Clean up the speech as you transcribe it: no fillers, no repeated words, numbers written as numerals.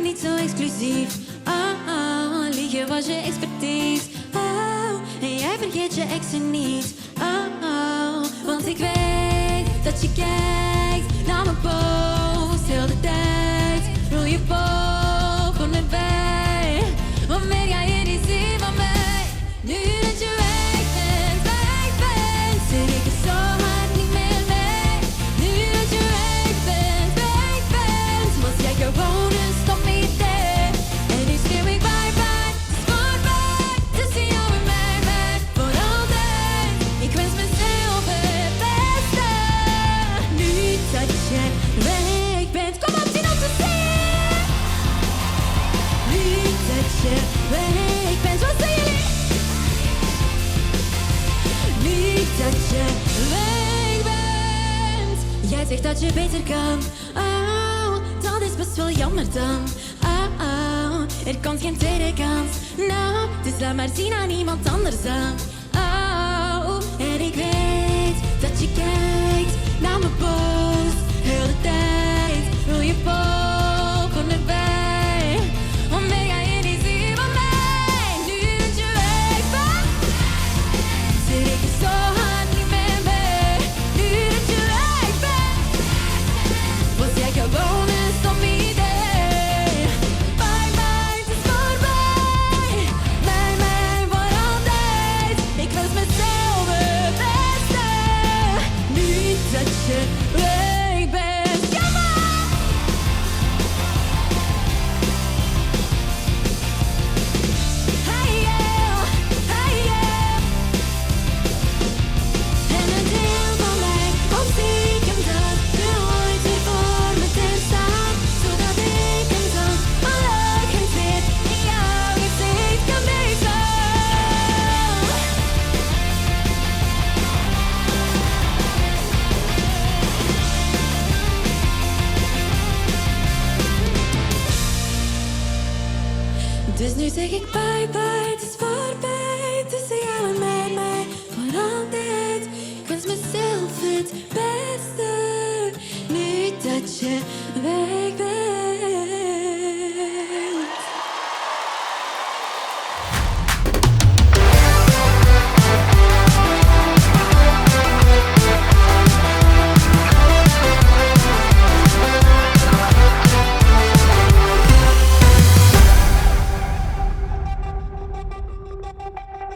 niet zo exclusief. Oh, liegen was je expertise. Oh, en jij vergeet je exen niet. Oh, want ik weet dat je kijkt naar mijn post heel de tijd. Rol je boven erbij, wat meer ga je niet zien van mij. Nu dat je weg bent, zit ik er zo hard niet meer mee. Nu dat je weg bent, was jij gewoon een stom idee. En nu schreeuw ik bye bye, het is voorbij. Tussen jou en mij, voor altijd. Ik wens mezelf het beste. Nu dat je weg bent, kom op, zien om te zien. Nu dat je weg bent, wat zijn jullie? Nu dat je weg bent. Jij zegt dat je beter kan. Oh, dat is best wel jammer dan. Oh, er komt geen tweede kans. Nou, dus laat maar zien aan iemand anders dan.